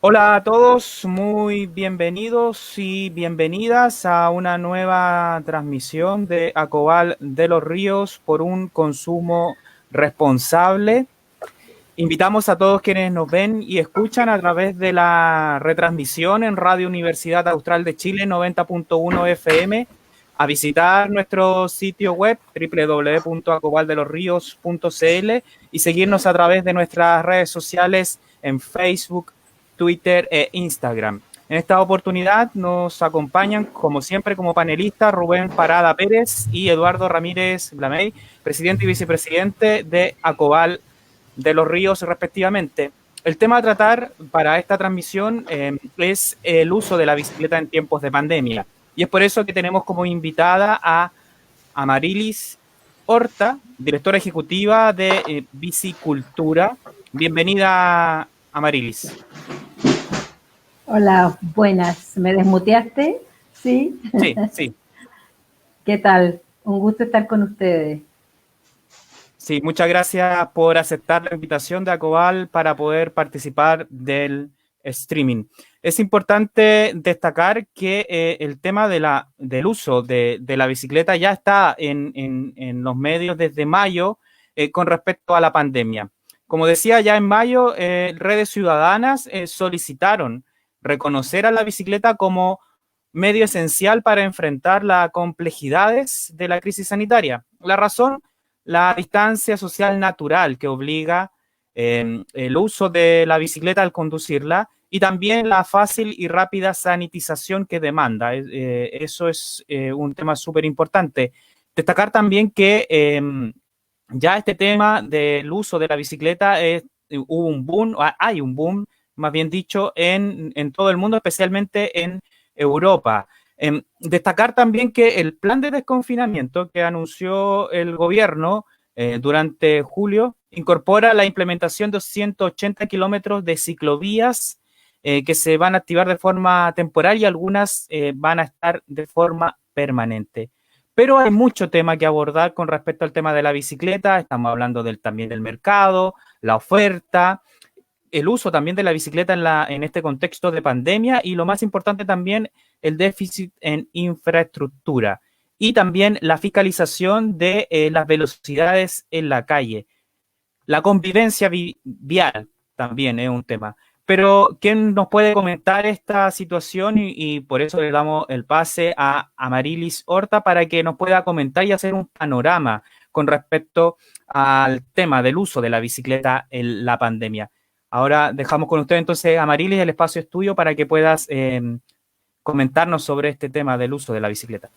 Hola a todos, muy bienvenidos y bienvenidas a una nueva transmisión de Acobal de los Ríos por un consumo responsable. Invitamos a todos quienes nos ven y escuchan a través de la retransmisión en Radio Universidad Austral de Chile 90.1 FM a visitar nuestro sitio web www.acobaldelosrios.cl y seguirnos a través de nuestras redes sociales en Facebook, Twitter e Instagram. En esta oportunidad nos acompañan, como siempre, como panelistas Rubén Parada Pérez y Eduardo Ramírez Blamey, presidente y vicepresidente de Acobal de los Ríos, respectivamente. El tema a tratar para esta transmisión es el uso de la bicicleta en tiempos de pandemia. Y es por eso que tenemos como invitada a Amarilis Horta, directora ejecutiva de Bicicultura. Bienvenida, Amarilis. Hola, buenas. ¿Me desmuteaste? Sí. Sí, sí. ¿Qué tal? Un gusto estar con ustedes. Sí, muchas gracias por aceptar la invitación de Acobal para poder participar del streaming. Es importante destacar que el tema del uso de la bicicleta ya está en los medios desde mayo con respecto a la pandemia. Como decía, ya en mayo, redes ciudadanas solicitaron reconocer a la bicicleta como medio esencial para enfrentar las complejidades de la crisis sanitaria. La razón, la distancia social natural que obliga el uso de la bicicleta al conducirla y también la fácil y rápida sanitización que demanda. Eso es un tema súper importante. Destacar también que ya este tema del uso de la bicicleta hubo un boom, hay un boom, más bien dicho, en todo el mundo, especialmente en Europa. Destacar también que el plan de desconfinamiento que anunció el gobierno durante julio incorpora la implementación de 180 kilómetros de ciclovías que se van a activar de forma temporal y algunas van a estar de forma permanente. Pero hay mucho tema que abordar con respecto al tema de la bicicleta. Estamos hablando también del mercado, la oferta, el uso también de la bicicleta en este contexto de pandemia y lo más importante también, el déficit en infraestructura y también la fiscalización de las velocidades en la calle. La convivencia vial también es un tema. Pero, ¿quién nos puede comentar esta situación? Y por eso le damos el pase a Amarilis Horta para que nos pueda comentar y hacer un panorama con respecto al tema del uso de la bicicleta en la pandemia. Ahora dejamos con usted entonces, Amarilis, el espacio es tuyo para que puedas comentarnos sobre este tema del uso de la bicicleta.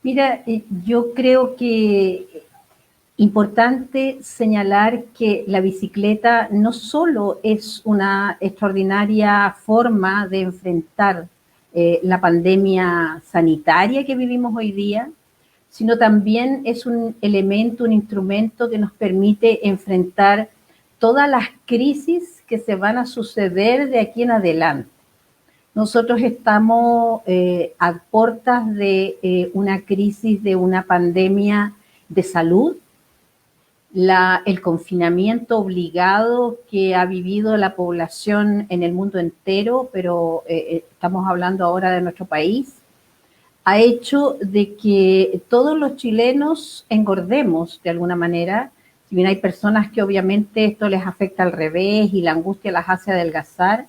Mira, yo creo que importante señalar que la bicicleta no solo es una extraordinaria forma de enfrentar la pandemia sanitaria que vivimos hoy día, sino también es un elemento, un instrumento que nos permite enfrentar todas las crisis que se van a suceder de aquí en adelante. Nosotros estamos a puertas de una crisis, de una pandemia de salud, el confinamiento obligado que ha vivido la población en el mundo entero, pero estamos hablando ahora de nuestro país, ha hecho de que todos los chilenos engordemos de alguna manera. Si bien hay personas que obviamente esto les afecta al revés y la angustia las hace adelgazar,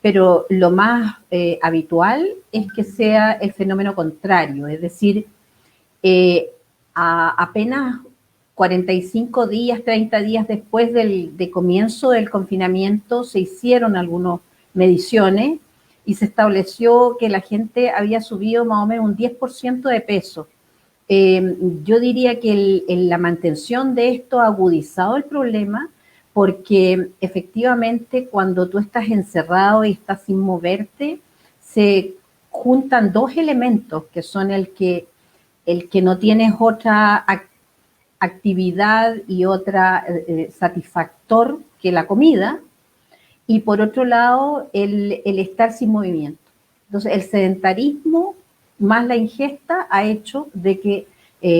pero lo más habitual es que sea el fenómeno contrario, es decir, apenas 45 días, 30 días después de comienzo del confinamiento se hicieron algunas mediciones y se estableció que la gente había subido más o menos un 10% de peso. Yo diría que la mantención de esto ha agudizado el problema porque efectivamente cuando tú estás encerrado y estás sin moverte, se juntan dos elementos que son el que no tienes otra actividad y otra satisfactor que la comida, y por otro lado el estar sin movimiento. Entonces el sedentarismo más la ingesta ha hecho de que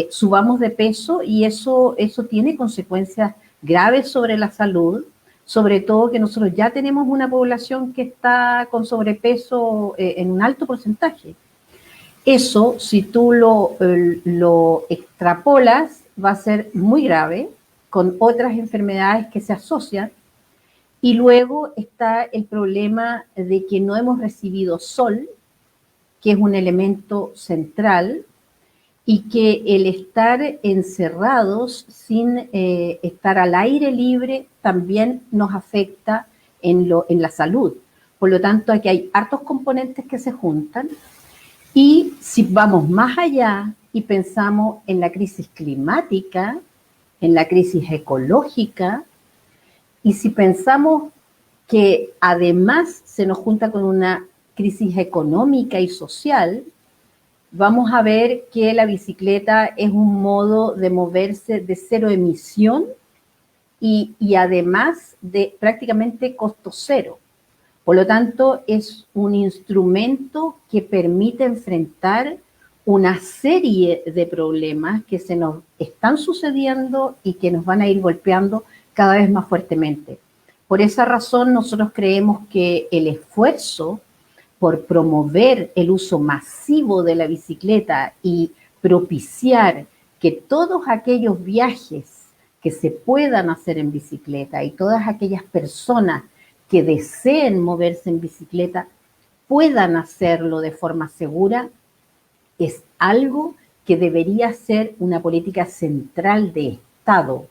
subamos de peso y eso tiene consecuencias graves sobre la salud, sobre todo que nosotros ya tenemos una población que está con sobrepeso en un alto porcentaje. Eso, si tú lo extrapolas, va a ser muy grave, con otras enfermedades que se asocian. Y luego está el problema de que no hemos recibido sol, que es un elemento central, y que el estar encerrados sin estar al aire libre también nos afecta en la salud. Por lo tanto, aquí hay hartos componentes que se juntan. Y si vamos más allá y pensamos en la crisis climática, en la crisis ecológica, y si pensamos que además se nos junta con una crisis económica y social, vamos a ver que la bicicleta es un modo de moverse de cero emisión y además de prácticamente costo cero. Por lo tanto, es un instrumento que permite enfrentar una serie de problemas que se nos están sucediendo y que nos van a ir golpeando cada vez más fuertemente. Por esa razón, nosotros creemos que el esfuerzo por promover el uso masivo de la bicicleta y propiciar que todos aquellos viajes que se puedan hacer en bicicleta y todas aquellas personas que deseen moverse en bicicleta puedan hacerlo de forma segura, es algo que debería ser una política central de Estado,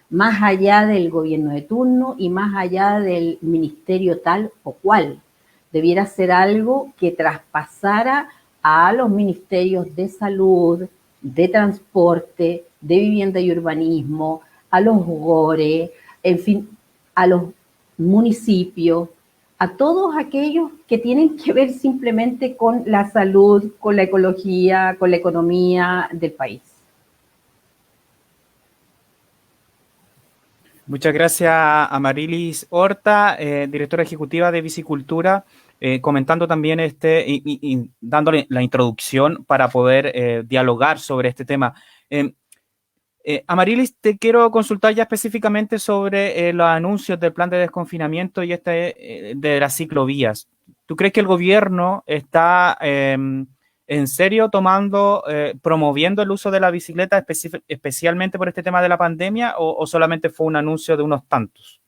más allá del gobierno de turno y más allá del ministerio tal o cual. Debiera ser algo que traspasara a los ministerios de salud, de transporte, de vivienda y urbanismo, a los GORE, en fin, a los municipios, a todos aquellos que tienen que ver simplemente con la salud, con la ecología, con la economía del país. Muchas gracias a Amarilis Horta, directora ejecutiva de Bicicultura, comentando también y dándole la introducción para poder dialogar sobre este tema. Amarilis, te quiero consultar ya específicamente sobre los anuncios del plan de desconfinamiento y de las ciclovías. ¿Tú crees que el gobierno está en serio promoviendo el uso de la bicicleta especialmente por este tema de la pandemia o solamente fue un anuncio de unos tantos?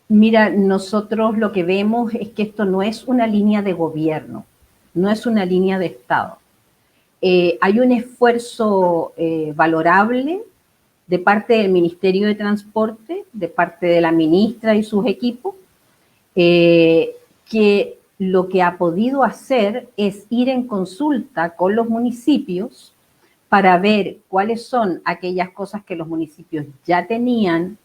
Mira, nosotros lo que vemos es que esto no es una línea de gobierno, no es una línea de Estado. Hay un esfuerzo valorable de parte del Ministerio de Transporte, de parte de la ministra y sus equipos, que lo que ha podido hacer es ir en consulta con los municipios para ver cuáles son aquellas cosas que los municipios ya tenían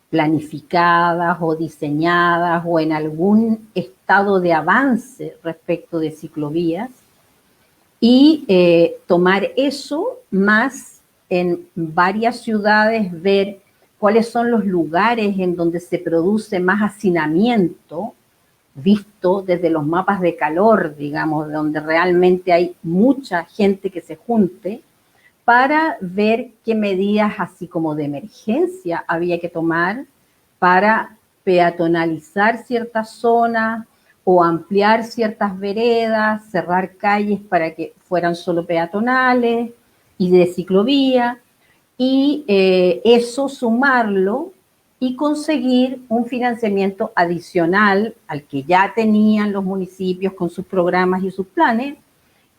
planificadas o diseñadas o en algún estado de avance respecto de ciclovías y tomar eso más en varias ciudades, ver cuáles son los lugares en donde se produce más hacinamiento, visto desde los mapas de calor, digamos, donde realmente hay mucha gente que se junte, para ver qué medidas, así como de emergencia, había que tomar para peatonalizar ciertas zonas o ampliar ciertas veredas, cerrar calles para que fueran solo peatonales y de ciclovía, y eso sumarlo y conseguir un financiamiento adicional al que ya tenían los municipios con sus programas y sus planes,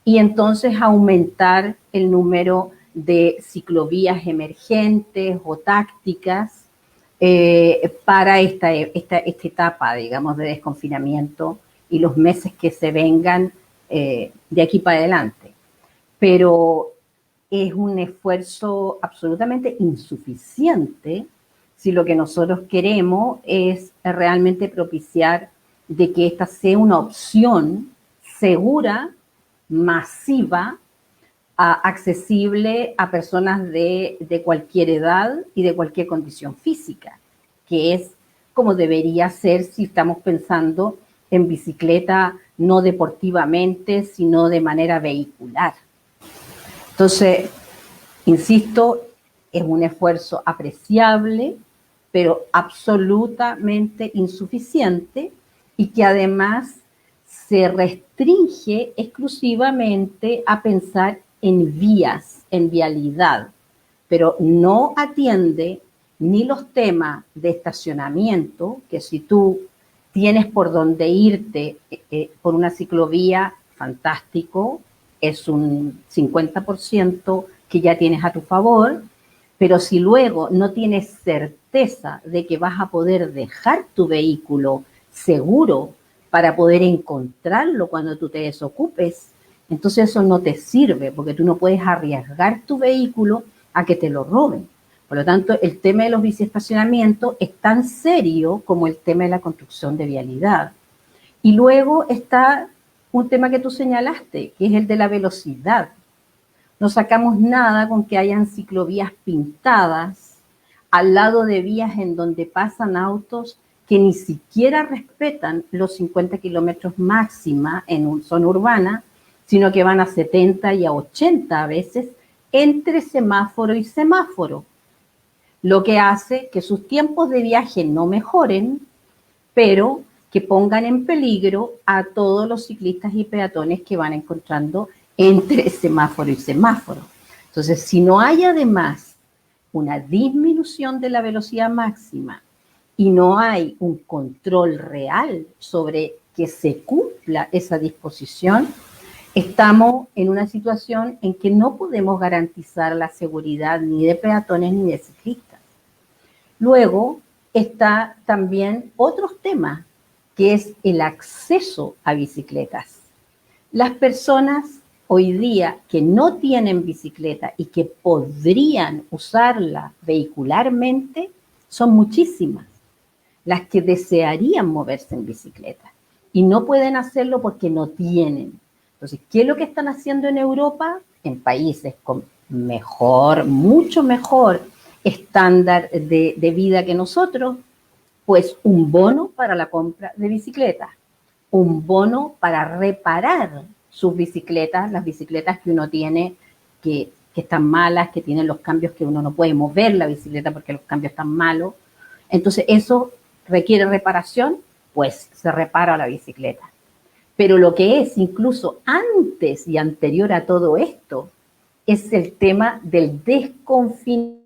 y entonces aumentar el número de ciclovías emergentes o tácticas para esta etapa, digamos, de desconfinamiento y los meses que se vengan de aquí para adelante. Pero es un esfuerzo absolutamente insuficiente si lo que nosotros queremos es realmente propiciar de que esta sea una opción segura, masiva, accesible a personas de cualquier edad y de cualquier condición física, que es como debería ser si estamos pensando en bicicleta no deportivamente, sino de manera vehicular. Entonces, insisto, es un esfuerzo apreciable, pero absolutamente insuficiente, y que además se restringe exclusivamente a pensar en vías, en vialidad, pero no atiende ni los temas de estacionamiento, que si tú tienes por donde irte por una ciclovía, fantástico, es un 50% que ya tienes a tu favor, pero si luego no tienes certeza de que vas a poder dejar tu vehículo seguro para poder encontrarlo cuando tú te desocupes, entonces eso no te sirve, porque tú no puedes arriesgar tu vehículo a que te lo roben. Por lo tanto, el tema de los biciestacionamientos es tan serio como el tema de la construcción de vialidad. Y luego está un tema que tú señalaste, que es el de la velocidad. No sacamos nada con que hayan ciclovías pintadas al lado de vías en donde pasan autos que ni siquiera respetan los 50 kilómetros máxima en zona urbana, sino que van a 70 y a 80 a veces entre semáforo y semáforo, lo que hace que sus tiempos de viaje no mejoren, pero que pongan en peligro a todos los ciclistas y peatones que van encontrando entre semáforo y semáforo. Entonces, si no hay además una disminución de la velocidad máxima y no hay un control real sobre que se cumpla esa disposición, estamos en una situación en que no podemos garantizar la seguridad ni de peatones ni de ciclistas. Luego está también otros temas, que es el acceso a bicicletas. Las personas hoy día que no tienen bicicleta y que podrían usarla vehicularmente son muchísimas. Las que desearían moverse en bicicleta y no pueden hacerlo porque no tienen. Entonces, ¿qué es lo que están haciendo en Europa? En países con mejor, mucho mejor estándar de vida que nosotros, pues un bono para la compra de bicicletas, un bono para reparar sus bicicletas, las bicicletas que uno tiene que están malas, que tienen los cambios que uno no puede mover la bicicleta porque los cambios están malos. Entonces eso requiere reparación, pues se repara la bicicleta. Pero lo que es incluso antes y anterior a todo esto es el tema del desconfinamiento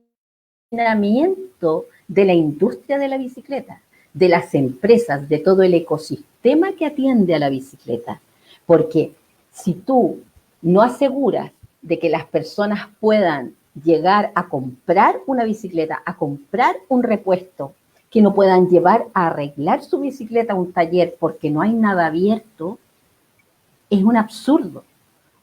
de la industria de la bicicleta, de las empresas, de todo el ecosistema que atiende a la bicicleta. Porque si tú no aseguras de que las personas puedan llegar a comprar una bicicleta, a comprar un repuesto, que no puedan llevar a arreglar su bicicleta a un taller porque no hay nada abierto, es un absurdo.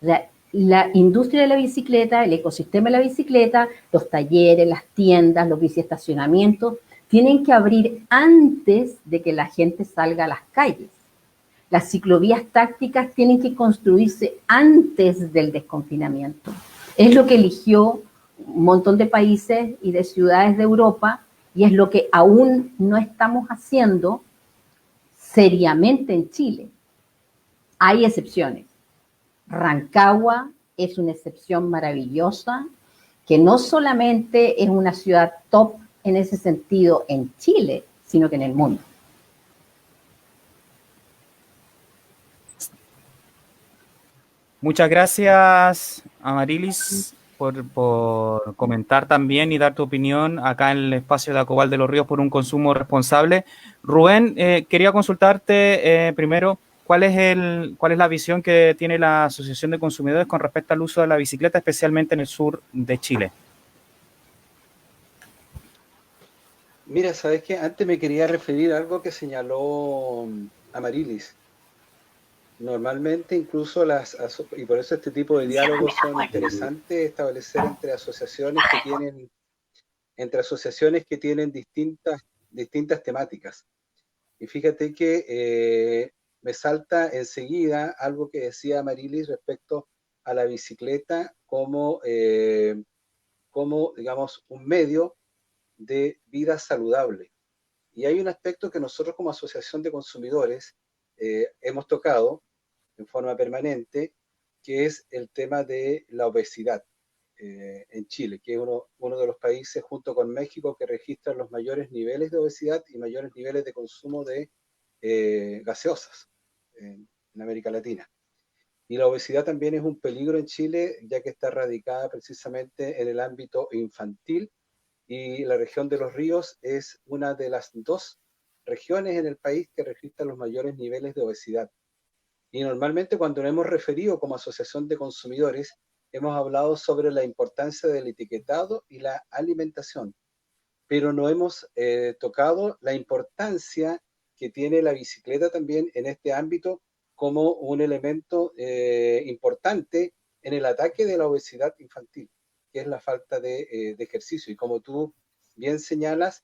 O sea, la industria de la bicicleta, el ecosistema de la bicicleta, los talleres, las tiendas, los biciestacionamientos, tienen que abrir antes de que la gente salga a las calles. Las ciclovías tácticas tienen que construirse antes del desconfinamiento. Es lo que eligió un montón de países y de ciudades de Europa, y es lo que aún no estamos haciendo seriamente en Chile. Hay excepciones. Rancagua es una excepción maravillosa, que no solamente es una ciudad top en ese sentido en Chile, sino que en el mundo. Muchas gracias, Amarilis, por comentar también y dar tu opinión acá en el espacio de Acobal de los Ríos por un consumo responsable. Rubén, quería consultarte primero, ¿cuál es la visión que tiene la Asociación de Consumidores con respecto al uso de la bicicleta, especialmente en el sur de Chile? Mira, ¿sabes qué? Antes me quería referir a algo que señaló Amarilis. Normalmente incluso y por eso este tipo de diálogos son interesantes, establecer entre asociaciones que tienen distintas temáticas. Y fíjate que me salta enseguida algo que decía Amarilis respecto a la bicicleta como digamos, un medio de vida saludable. Y hay un aspecto que nosotros como asociación de consumidores hemos tocado en forma permanente, que es el tema de la obesidad. en Chile, que es uno de los países junto con México que registran los mayores niveles de obesidad y mayores niveles de consumo de gaseosas en América Latina. Y la obesidad también es un peligro en Chile, ya que está radicada precisamente en el ámbito infantil, y la región de Los Ríos es una de las 2 regiones en el país que registran los mayores niveles de obesidad. Y normalmente cuando nos hemos referido como asociación de consumidores, hemos hablado sobre la importancia del etiquetado y la alimentación, pero no hemos tocado la importancia que tiene la bicicleta también en este ámbito como un elemento importante en el ataque de la obesidad infantil, que es la falta de ejercicio. Y como tú bien señalas,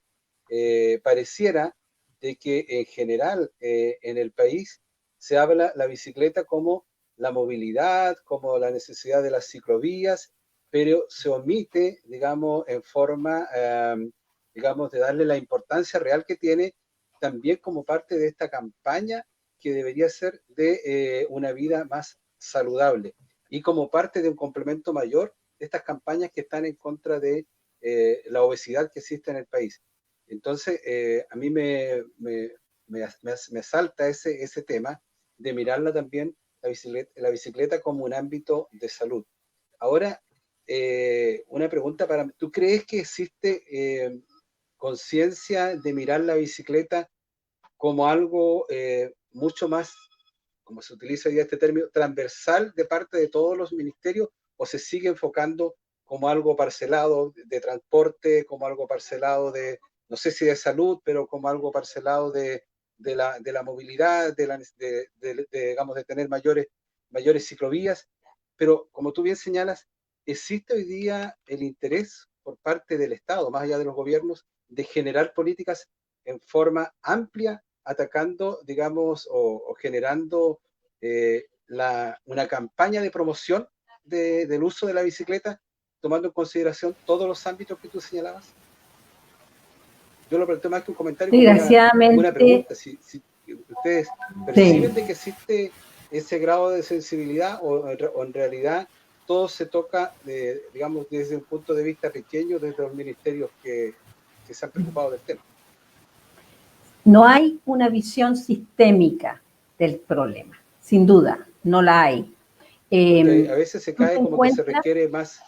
pareciera de que en general en el país se habla la bicicleta como la movilidad, como la necesidad de las ciclovías, pero se omite, digamos, en forma, digamos, de darle la importancia real que tiene también como parte de esta campaña que debería ser de una vida más saludable y como parte de un complemento mayor de estas campañas que están en contra de la obesidad que existe en el país. Entonces, a mí me salta ese tema de mirarla también la bicicleta como un ámbito de salud. Ahora, una pregunta para... ¿Tú crees que existe conciencia de mirar la bicicleta como algo mucho más, como se utiliza ya este término, transversal de parte de todos los ministerios, o se sigue enfocando como algo parcelado de transporte, como algo parcelado de, no sé si de salud, pero como algo parcelado de la movilidad, digamos, de tener mayores ciclovías? Pero como tú bien señalas, existe hoy día el interés por parte del Estado, más allá de los gobiernos, de generar políticas en forma amplia, atacando, digamos, o generando una campaña de promoción del uso de la bicicleta, tomando en consideración todos los ámbitos que tú señalabas. Yo lo planteo más que un comentario, como una pregunta. Si ustedes perciben de que existe ese grado de sensibilidad o en realidad todo se toca, digamos, desde un punto de vista pequeño, desde los ministerios que se han preocupado del tema. No hay una visión sistémica del problema, sin duda, no la hay. A veces se cae como que se requiere más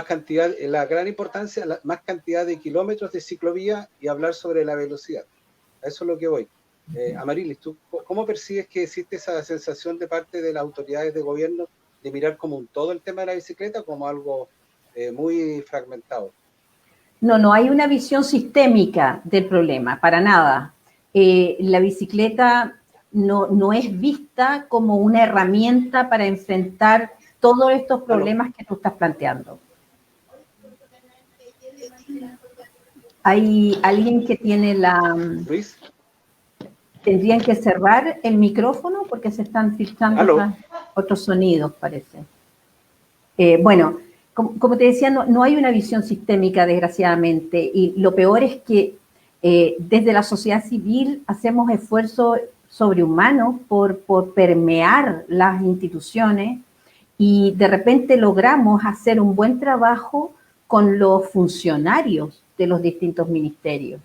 cantidad, la gran importancia, más cantidad de kilómetros de ciclovía y hablar sobre la velocidad. A eso es lo que voy. Amarilis, ¿tú cómo percibes que existe esa sensación de parte de las autoridades de gobierno de mirar como un todo el tema de la bicicleta como algo muy fragmentado? No hay una visión sistémica del problema, para nada. La bicicleta no es vista como una herramienta para enfrentar todos estos problemas que tú estás planteando. Hay alguien que tiene Luis. Tendrían que cerrar el micrófono porque se están filtrando otros sonidos, parece. Bueno, como te decía, no hay una visión sistémica, desgraciadamente, y lo peor es que desde la sociedad civil hacemos esfuerzos sobrehumanos por permear las instituciones y de repente logramos hacer un buen trabajo con los funcionarios de los distintos ministerios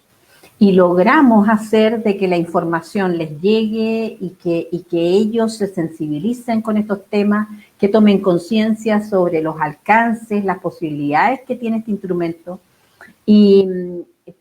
y logramos hacer de que la información les llegue y que ellos se sensibilicen con estos temas, que tomen conciencia sobre los alcances, las posibilidades que tiene este instrumento.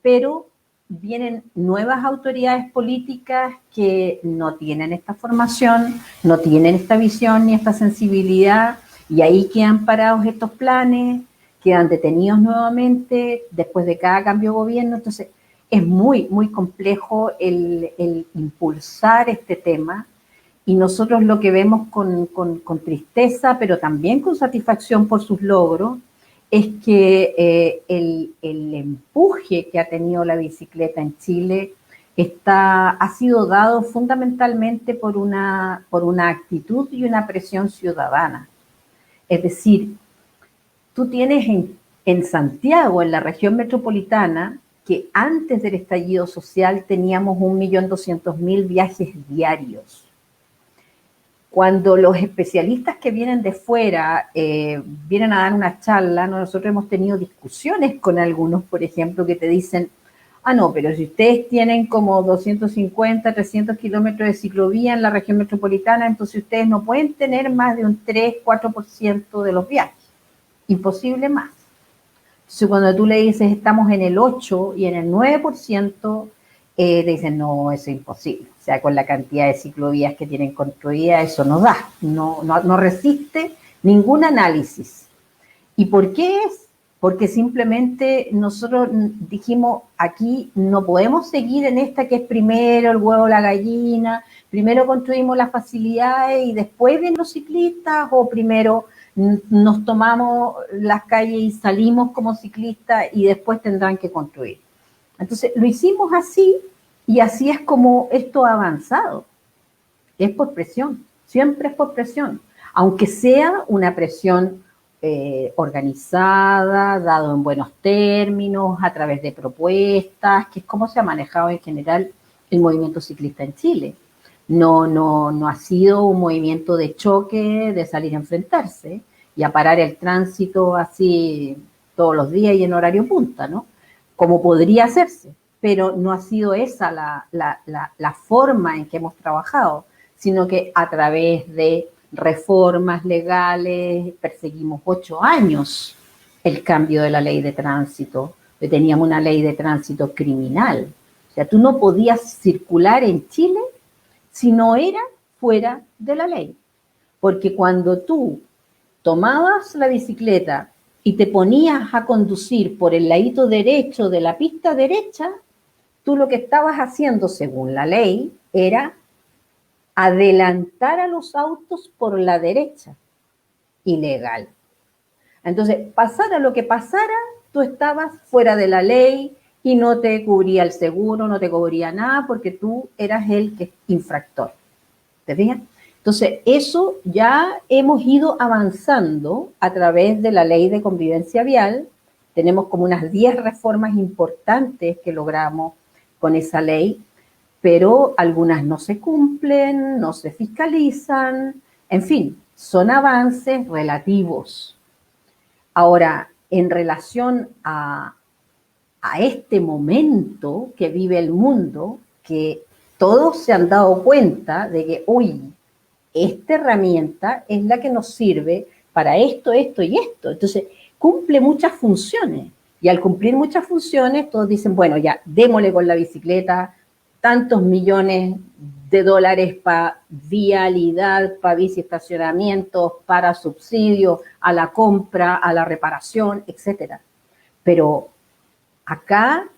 Pero vienen nuevas autoridades políticas que no tienen esta formación, no tienen esta visión ni esta sensibilidad, y ahí quedan parados estos planes, quedan detenidos nuevamente después de cada cambio de gobierno. Entonces, es muy, muy complejo el impulsar este tema, y nosotros lo que vemos con tristeza, pero también con satisfacción por sus logros, es que el empuje que ha tenido la bicicleta en Chile ha sido dado fundamentalmente por una actitud y una presión ciudadana. Es decir, tú tienes en Santiago, en la región metropolitana, que antes del estallido social teníamos 1.200.000 viajes diarios. cuando los especialistas que vienen de fuera vienen a dar una charla, nosotros hemos tenido discusiones con algunos, por ejemplo, que te dicen, ah, no, pero si ustedes tienen como 250, 300 kilómetros de ciclovía en la región metropolitana, entonces ustedes no pueden tener más de un 3, 4% de los viajes. Imposible más. Entonces, cuando tú le dices, estamos en el 8 y en el 9%, te dicen, no, eso es imposible. O sea, con la cantidad de ciclovías que tienen construidas, eso no da, no resiste ningún análisis. ¿Y por qué es? Porque simplemente nosotros dijimos, aquí no podemos seguir en esta que es primero el huevo o la gallina, primero construimos las facilidades y después vienen los ciclistas, o primero nos tomamos las calles y salimos como ciclistas y después tendrán que construir. Entonces, lo hicimos así y así es como esto ha avanzado. Es por presión, siempre es por presión, aunque sea una presión organizada, dado en buenos términos, a través de propuestas, que es como se ha manejado en general el movimiento ciclista en Chile. No ha sido un movimiento de choque, de salir a enfrentarse y a parar el tránsito así todos los días y en horario punta, ¿no? Como podría hacerse, pero no ha sido esa la forma en que hemos trabajado, sino que a través de reformas legales perseguimos 8 años el cambio de la ley de tránsito. Teníamos una ley de tránsito criminal. O sea, tú no podías circular en Chile si no era fuera de la ley. Porque cuando tú tomabas la bicicleta y te ponías a conducir por el ladito derecho de la pista derecha, tú lo que estabas haciendo, según la ley, era adelantar a los autos por la derecha. Ilegal. Entonces, pasara lo que pasara, tú estabas fuera de la ley y no te cubría el seguro, no te cubría nada, porque tú eras el que infractor. ¿Te fijas? Entonces, eso ya hemos ido avanzando a través de la ley de convivencia vial. Tenemos como unas 10 reformas importantes que logramos con esa ley, pero algunas no se cumplen, no se fiscalizan, en fin, son avances relativos. Ahora, en relación a este momento que vive el mundo, que todos se han dado cuenta de que, uy, esta herramienta es la que nos sirve para esto, esto y esto. Entonces, cumple muchas funciones. Y al cumplir muchas funciones, todos dicen, bueno, ya, démosle con la bicicleta, tantos millones de dólares para vialidad, para biciestacionamientos, para subsidios, a la compra, a la reparación, etcétera. Pero acá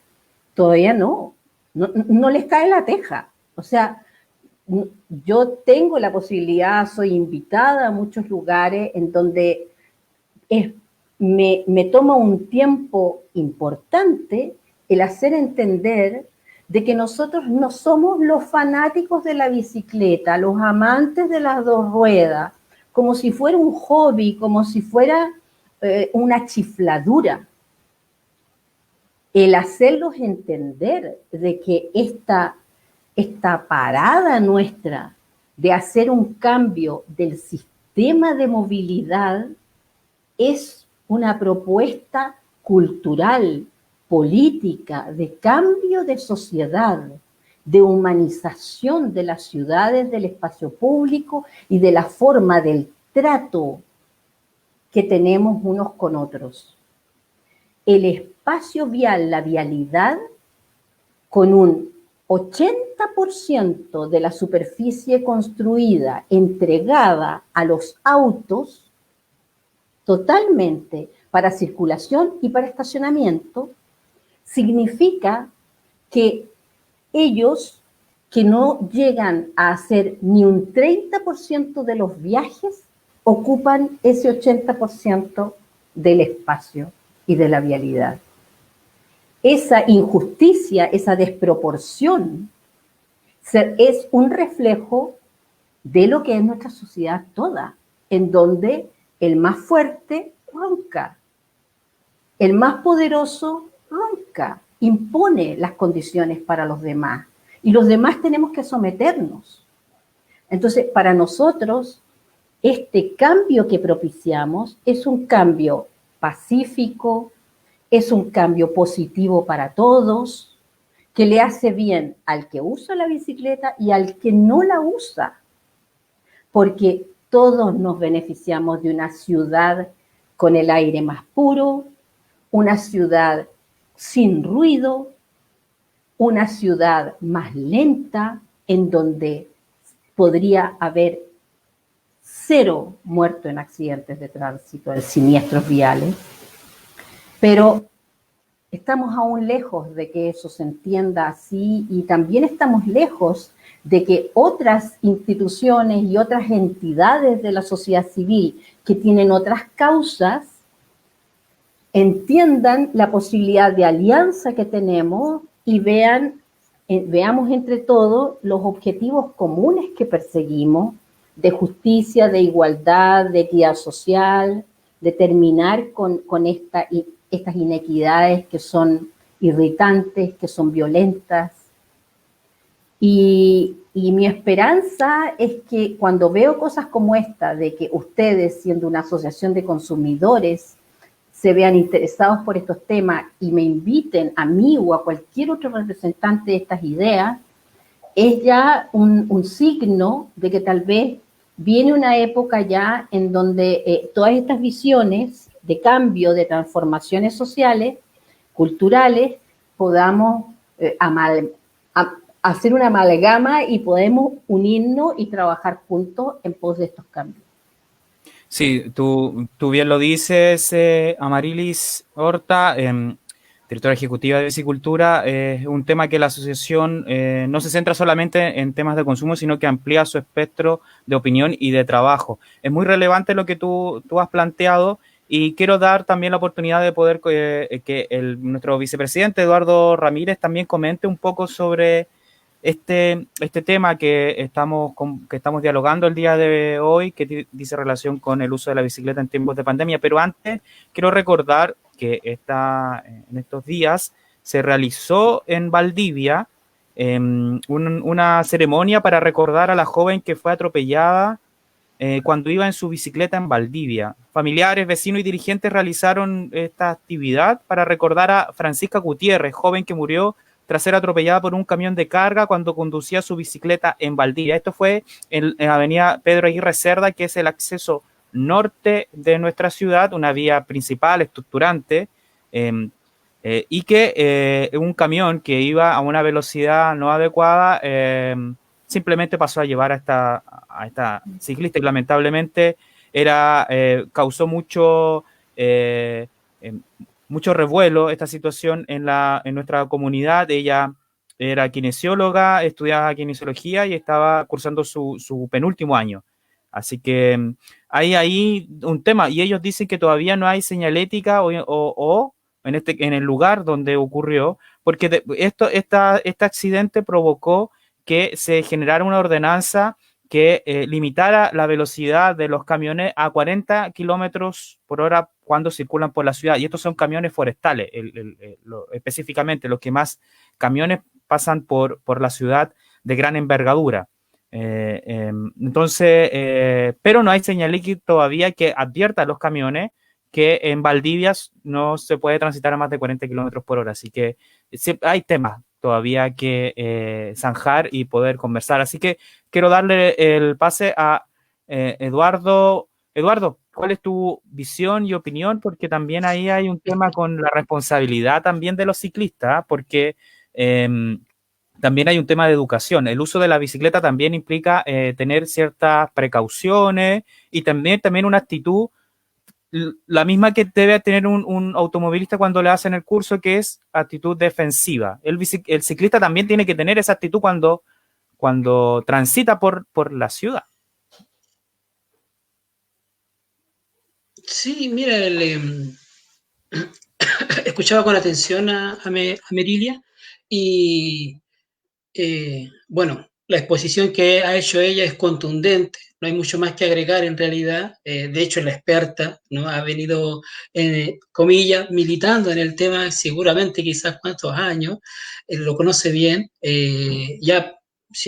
todavía no les cae la teja. O sea, yo tengo la posibilidad, soy invitada a muchos lugares en donde me toma un tiempo importante el hacer entender de que nosotros no somos los fanáticos de la bicicleta, los amantes de las 2 ruedas, como si fuera un hobby, como si fuera una chifladura. El hacerlos entender de que esta parada nuestra de hacer un cambio del sistema de movilidad es una propuesta cultural, política, de cambio de sociedad, de humanización de las ciudades, del espacio público y de la forma del trato que tenemos unos con otros. El espacio vial, la vialidad, con un 80% de la superficie construida entregada a los autos, totalmente para circulación y para estacionamiento, significa que ellos, que no llegan a hacer ni un 30% de los viajes, ocupan ese 80% del espacio y de la vialidad. Esa injusticia, esa desproporción, es un reflejo de lo que es nuestra sociedad toda, en donde el más fuerte ronca, el más poderoso ronca, impone las condiciones para los demás, y los demás tenemos que someternos. Entonces, para nosotros, este cambio que propiciamos es un cambio pacífico, es un cambio positivo para todos, que le hace bien al que usa la bicicleta y al que no la usa, porque todos nos beneficiamos de una ciudad con el aire más puro, una ciudad sin ruido, una ciudad más lenta, en donde podría haber 0 muertos en accidentes de tránsito, en siniestros viales, pero estamos aún lejos de que eso se entienda así y también estamos lejos de que otras instituciones y otras entidades de la sociedad civil que tienen otras causas entiendan la posibilidad de alianza que tenemos y veamos entre todos los objetivos comunes que perseguimos de justicia, de igualdad, de equidad social, de terminar con estas inequidades que son irritantes, que son violentas. Y mi esperanza es que cuando veo cosas como esta, de que ustedes, siendo una asociación de consumidores, se vean interesados por estos temas y me inviten a mí o a cualquier otro representante de estas ideas, es ya un signo de que tal vez viene una época ya en donde todas estas visiones de cambio, de transformaciones sociales, culturales, podamos hacer una amalgama y podemos unirnos y trabajar juntos en pos de estos cambios. Sí, tú bien lo dices, Amarilis Horta, directora ejecutiva de Bicicultura. Es un tema que la asociación no se centra solamente en temas de consumo, sino que amplía su espectro de opinión y de trabajo. Es muy relevante lo que tú has planteado y quiero dar también la oportunidad de poder que nuestro vicepresidente Eduardo Ramírez también comente un poco sobre este tema que estamos dialogando el día de hoy, que dice relación con el uso de la bicicleta en tiempos de pandemia. Pero antes quiero recordar que en estos días se realizó en Valdivia una ceremonia para recordar a la joven que fue atropellada cuando iba en su bicicleta en Valdivia. Familiares, vecinos y dirigentes realizaron esta actividad para recordar a Francisca Gutiérrez, joven que murió tras ser atropellada por un camión de carga cuando conducía su bicicleta en Valdivia. Esto fue en la avenida Pedro Aguirre Cerda, que es el acceso norte de nuestra ciudad, una vía principal, estructurante, y que un camión que iba a una velocidad no adecuada simplemente pasó a llevar a esta ciclista y lamentablemente causó mucho revuelo esta situación en nuestra comunidad. Ella era kinesióloga, estudiaba kinesiología y estaba cursando su penúltimo año. Así que hay ahí un tema y ellos dicen que todavía no hay señalética o en el lugar donde ocurrió, porque este accidente provocó que se generara una ordenanza que limitara la velocidad de los camiones a 40 kilómetros por hora cuando circulan por la ciudad. Y estos son camiones forestales, específicamente los que más camiones pasan por la ciudad de gran envergadura. Entonces, pero no hay señalética todavía que advierta a los camiones que en Valdivia no se puede transitar a más de 40 kilómetros por hora. Así que hay temas todavía que zanjar y poder conversar. Así que quiero darle el pase a Eduardo. Eduardo, ¿cuál es tu visión y opinión? Porque también ahí hay un tema con la responsabilidad también de los ciclistas, porque también hay un tema de educación. El uso de la bicicleta también implica tener ciertas precauciones y también una actitud, la misma que debe tener un automovilista cuando le hacen el curso, que es actitud defensiva. El ciclista también tiene que tener esa actitud cuando transita por la ciudad. Sí, mira, escuchaba con atención a Merilia y bueno, la exposición que ha hecho ella es contundente, no hay mucho más que agregar en realidad. De hecho, la experta, ¿no?, ha venido, comillas, militando en el tema seguramente quizás cuántos años, lo conoce bien, ya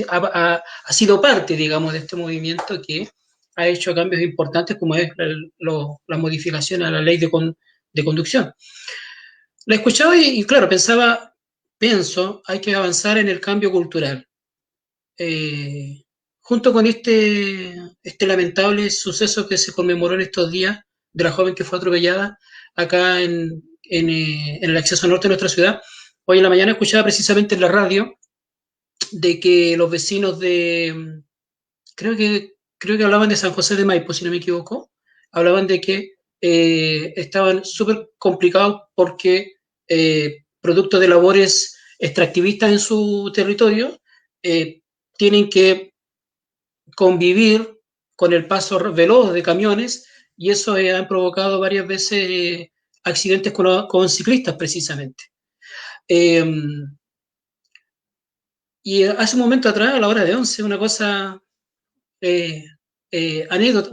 ha sido parte, digamos, de este movimiento que ha hecho cambios importantes como es la modificación a la ley de conducción. La escuchaba y claro, pienso, hay que avanzar en el cambio cultural. Junto con este lamentable suceso que se conmemoró en estos días de la joven que fue atropellada acá en el acceso norte de nuestra ciudad, hoy en la mañana escuchaba precisamente en la radio de que los vecinos creo que hablaban de San José de Maipo, si no me equivoco, hablaban de que estaban súper complicados porque producto de labores extractivistas en su territorio, tienen que convivir con el paso veloz de camiones y eso han provocado varias veces accidentes con ciclistas precisamente. Y hace un momento atrás, a la hora de 11, una cosa, anécdota,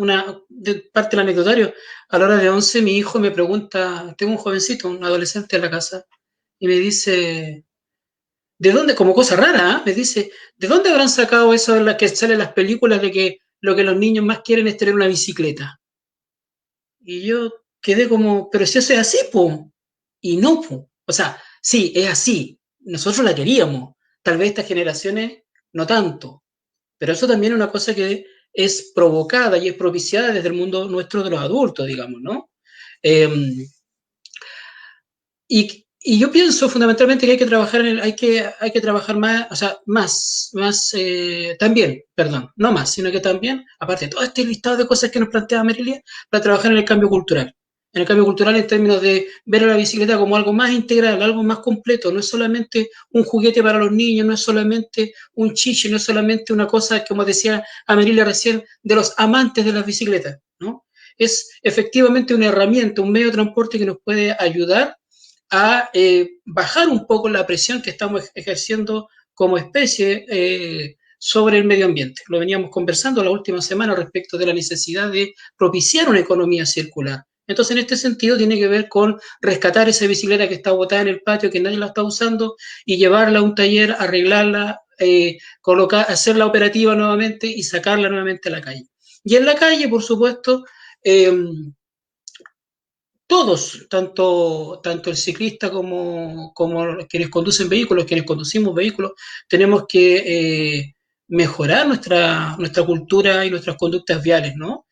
de parte del anecdotario, a la hora de 11 mi hijo me pregunta, tengo un jovencito, un adolescente en la casa, y me dice, ¿de dónde? Como cosa rara, ¿eh? Me dice, ¿de dónde habrán sacado eso en la que salen las películas de que lo que los niños más quieren es tener una bicicleta? Y yo quedé como, pero si eso es así, po. Y no, po. O sea, sí, es así. Nosotros la queríamos. Tal vez estas generaciones no tanto. Pero eso también es una cosa que es provocada y es propiciada desde el mundo nuestro de los adultos, digamos, ¿no? Eh, y yo pienso fundamentalmente que hay que trabajar hay que trabajar más, o sea, también, perdón, no más, sino que también, aparte de todo este listado de cosas que nos plantea Merilia, para trabajar en el cambio cultural. En el cambio cultural en términos de ver a la bicicleta como algo más integral, algo más completo, no es solamente un juguete para los niños, no es solamente un chiche, no es solamente una cosa, como decía Merilia recién, de los amantes de las bicicletas, ¿no? Es efectivamente una herramienta, un medio de transporte que nos puede ayudar a bajar un poco la presión que estamos ejerciendo como especie sobre el medio ambiente. Lo veníamos conversando la última semana respecto de la necesidad de propiciar una economía circular. Entonces, en este sentido, tiene que ver con rescatar esa bicicleta que está botada en el patio, que nadie la está usando, y llevarla a un taller, arreglarla, hacerla operativa nuevamente y sacarla nuevamente a la calle. Y en la calle, por supuesto, todos, tanto el ciclista como quienes conducen vehículos, quienes conducimos vehículos, tenemos que mejorar nuestra cultura y nuestras conductas viales, ¿no?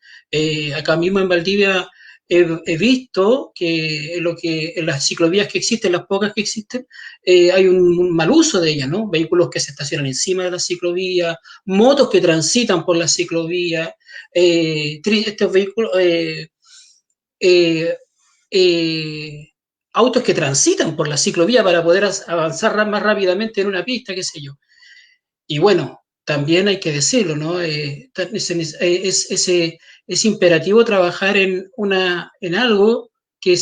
Acá mismo en Valdivia he visto que en las ciclovías que existen, las pocas que existen, hay un mal uso de ellas, ¿no? Vehículos que se estacionan encima de la ciclovía, motos que transitan por la ciclovía, estos vehículos... Eh, autos que transitan por la ciclovía para poder avanzar más rápidamente en una pista, qué sé yo. Y bueno, también hay que decirlo, ¿no? Es imperativo trabajar en algo que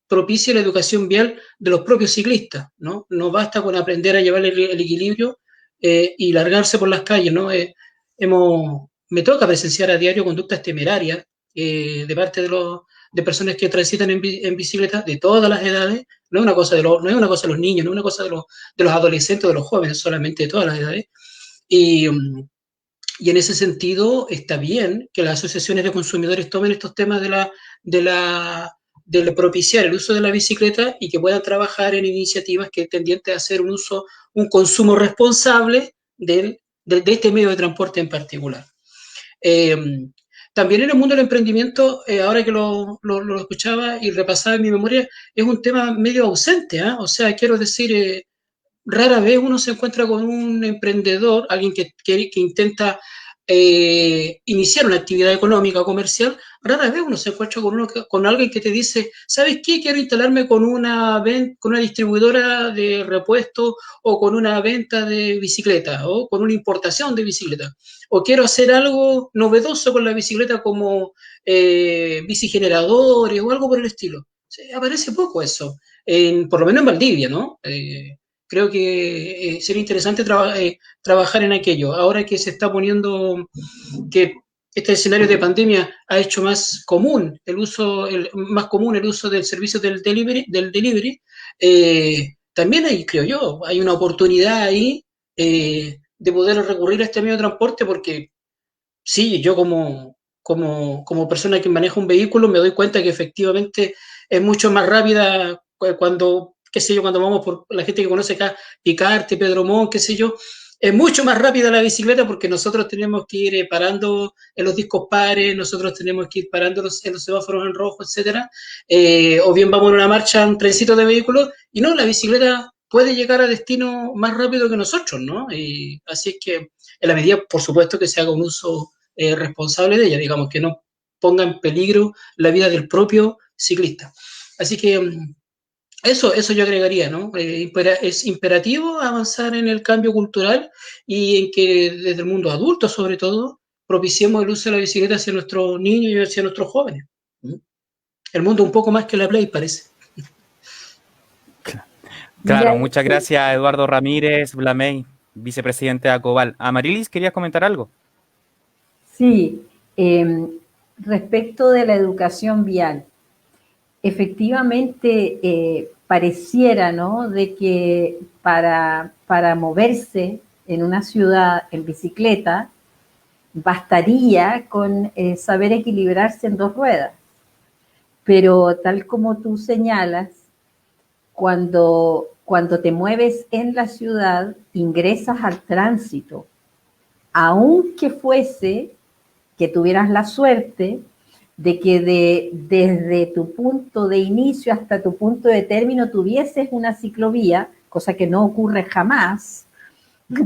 propicie la educación vial de los propios ciclistas, ¿no? No basta con aprender a llevar el equilibrio y largarse por las calles, ¿no? Me toca presenciar a diario conductas temerarias de parte de personas que transitan en bicicleta de todas las edades. No es una cosa no es una cosa de los niños, no es una cosa de los adolescentes, de los jóvenes, solamente de todas las edades. Y en ese sentido está bien que las asociaciones de consumidores tomen estos temas de propiciar el uso de la bicicleta y que puedan trabajar en iniciativas que tendientes a hacer un consumo responsable de este medio de transporte en particular. También en el mundo del emprendimiento, ahora que lo escuchaba y repasaba en mi memoria, es un tema medio ausente, ¿eh? O sea, quiero decir, rara vez uno se encuentra con un emprendedor, alguien que intenta iniciar una actividad económica o comercial, rara vez uno se encuentra con alguien que te dice, ¿sabes qué? Quiero instalarme con una distribuidora de repuestos o con una venta de bicicleta o con una importación de bicicleta. O quiero hacer algo novedoso con la bicicleta como bicigeneradores o algo por el estilo. Aparece poco eso, por lo menos en Valdivia, ¿no? Creo que sería interesante trabajar en aquello. Ahora que se está poniendo, que este escenario de pandemia ha hecho más común el uso del servicio del delivery, también hay, creo yo, hay una oportunidad ahí de de poder recurrir a este medio de transporte, porque sí, yo como persona que maneja un vehículo me doy cuenta que efectivamente es mucho más rápida cuando, qué sé yo, cuando vamos por la gente que conoce acá, Picarte, Pedro Montt, qué sé yo, es mucho más rápida la bicicleta porque nosotros tenemos que ir parando en los discos pares, nosotros tenemos que ir parando en los semáforos en rojo, etcétera, o bien vamos en una marcha, un trencito de vehículos, y no, la bicicleta puede llegar a destino más rápido que nosotros, ¿no? Y así es que, en la medida, por supuesto, que se haga un uso responsable de ella, digamos, que no ponga en peligro la vida del propio ciclista. Así que eso yo agregaría, ¿no? Es imperativo avanzar en el cambio cultural y en que desde el mundo adulto, sobre todo, propiciemos el uso de la bicicleta hacia nuestros niños y hacia nuestros jóvenes. El mundo un poco más que la Play, parece. Claro, Mira, muchas gracias, Eduardo Ramírez Blamey, vicepresidente de ACOVAL. Amarilis, ¿querías comentar algo? sí, respecto de la educación vial, efectivamente pareciera, ¿no?, de que para moverse en una ciudad en bicicleta bastaría con saber equilibrarse en dos ruedas. Pero tal como tú señalas, cuando te mueves en la ciudad, ingresas al tránsito, aunque fuese que tuvieras la suerte de que desde tu punto de inicio hasta tu punto de término tuvieses una ciclovía, cosa que no ocurre jamás,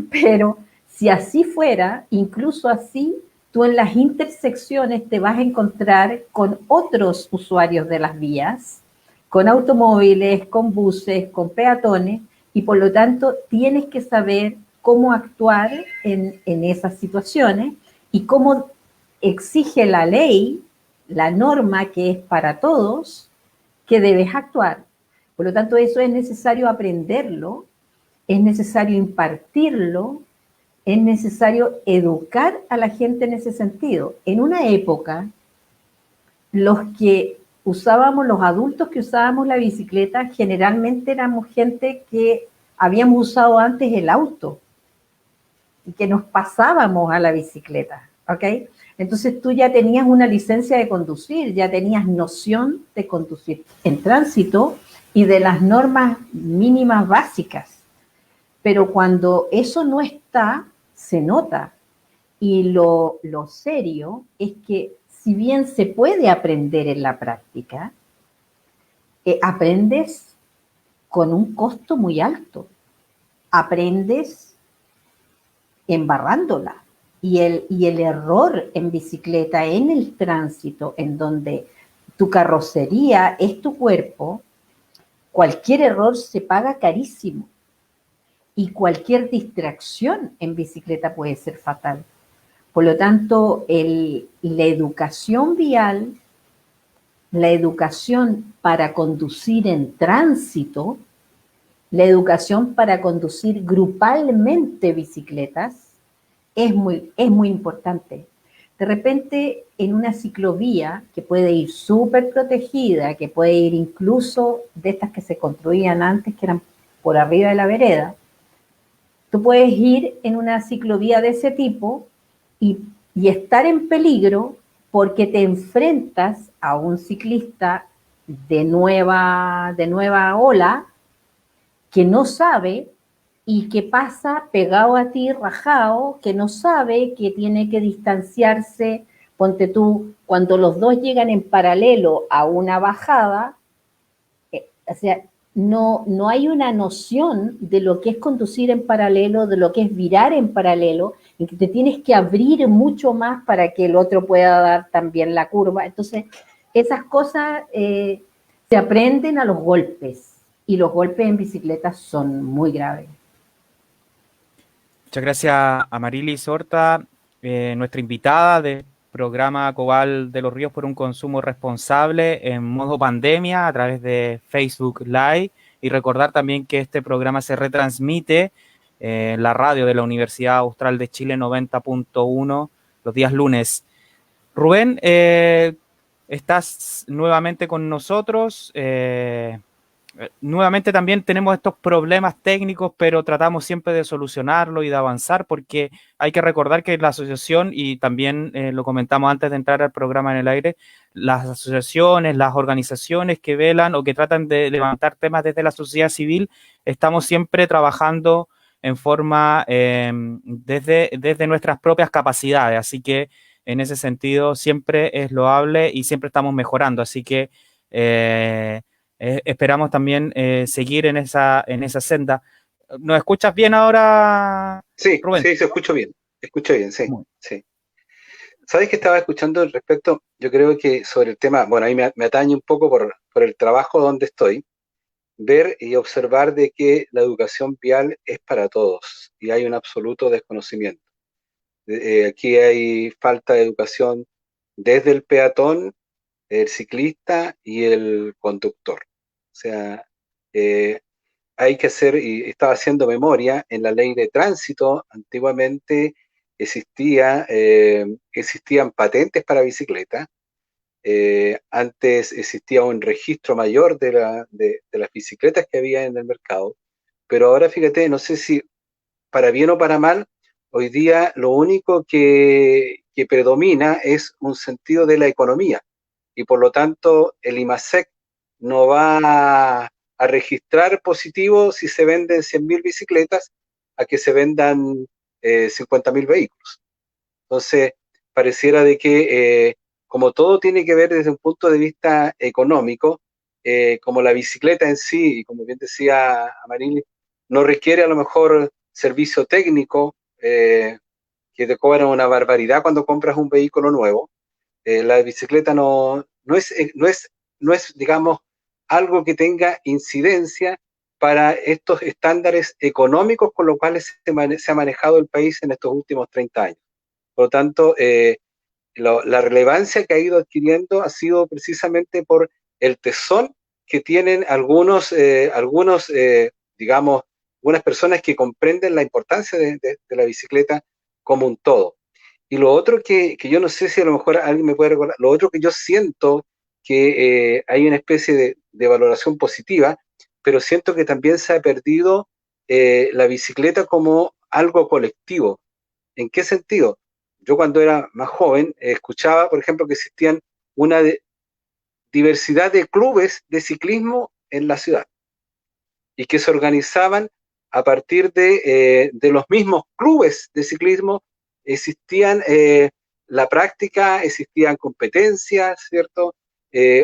pero si así fuera, incluso así, tú en las intersecciones te vas a encontrar con otros usuarios de las vías, con automóviles, con buses, con peatones, y por lo tanto tienes que saber cómo actuar en esas situaciones y cómo exige la ley, la norma que es para todos, que debes actuar. Por lo tanto, eso es necesario aprenderlo, es necesario impartirlo, es necesario educar a la gente en ese sentido. En una época, los adultos que usábamos la bicicleta, generalmente éramos gente que habíamos usado antes el auto y que nos pasábamos a la bicicleta, ¿ok? Entonces tú ya tenías una licencia de conducir, ya tenías noción de conducir en tránsito y de las normas mínimas básicas. Pero cuando eso no está, se nota. Y lo serio es que si bien se puede aprender en la práctica, aprendes con un costo muy alto. Aprendes embarrándola. Y el error en bicicleta, en el tránsito, en donde tu carrocería es tu cuerpo, cualquier error se paga carísimo. Y cualquier distracción en bicicleta puede ser fatal. Por lo tanto, la educación vial, la educación para conducir en tránsito, la educación para conducir grupalmente bicicletas, es muy importante. De repente, en una ciclovía que puede ir súper protegida, que puede ir incluso de estas que se construían antes, que eran por arriba de la vereda, tú puedes ir en una ciclovía de ese tipo y estar en peligro porque te enfrentas a un ciclista de nueva ola que no sabe y que pasa pegado a ti, rajado, que no sabe que tiene que distanciarse. Ponte tú, cuando los dos llegan en paralelo a una bajada, o sea, no hay una noción de lo que es conducir en paralelo, de lo que es virar en paralelo, y que te tienes que abrir mucho más para que el otro pueda dar también la curva. Entonces, esas cosas se aprenden a los golpes, y los golpes en bicicleta son muy graves. Muchas gracias, Amarilis Horta, nuestra invitada del programa Cobal de los Ríos por un consumo responsable en modo pandemia a través de Facebook Live. Y recordar también que este programa se retransmite en la radio de la Universidad Austral de Chile 90.1 los días lunes. Rubén, estás nuevamente con nosotros. Nuevamente también tenemos estos problemas técnicos, pero tratamos siempre de solucionarlo y de avanzar, porque hay que recordar que la asociación, y también lo comentamos antes de entrar al programa en el aire, las asociaciones, las organizaciones que velan o que tratan de levantar temas desde la sociedad civil, estamos siempre trabajando en forma desde nuestras propias capacidades, así que en ese sentido siempre es loable y siempre estamos mejorando, así que esperamos también seguir en esa senda. ¿Nos escuchas bien ahora, Sí, Rubén? sí, se escucha bien, sí, Muy. sí. ¿Sabes que estaba escuchando al respecto? Yo creo que sobre el tema, bueno, ahí me atañe un poco por el trabajo donde estoy, ver y observar de que la educación vial es para todos y hay un absoluto desconocimiento. Aquí hay falta de educación desde el peatón, el ciclista y el conductor. O sea, eh, hay que hacer, y estaba haciendo memoria, en la ley de tránsito antiguamente existían patentes para bicicleta, antes existía un registro mayor de las bicicletas que había en el mercado, pero ahora fíjate, no sé si para bien o para mal, hoy día lo único que predomina es un sentido de la economía y por lo tanto el IMASEC no va a registrar positivo si se venden 100.000 bicicletas a que se vendan 50.000 vehículos. Entonces, pareciera de que como todo tiene que ver desde un punto de vista económico, como la bicicleta en sí, y como bien decía Amarili, no requiere a lo mejor servicio técnico, que te cobran una barbaridad cuando compras un vehículo nuevo. La bicicleta no es, digamos, algo que tenga incidencia para estos estándares económicos con los cuales se ha manejado el país en estos últimos 30 años. Por lo tanto, la relevancia que ha ido adquiriendo ha sido precisamente por el tesón que tienen digamos, algunas personas que comprenden la importancia de la bicicleta como un todo. Y lo otro que yo no sé si a lo mejor alguien me puede recordar, lo otro que yo siento que hay una especie de valoración positiva, pero siento que también se ha perdido la bicicleta como algo colectivo. ¿En qué sentido? Yo cuando era más joven escuchaba, por ejemplo, que existían una diversidad de clubes de ciclismo en la ciudad y que se organizaban a partir de los mismos clubes de ciclismo, existían la práctica, existían competencias, ¿cierto?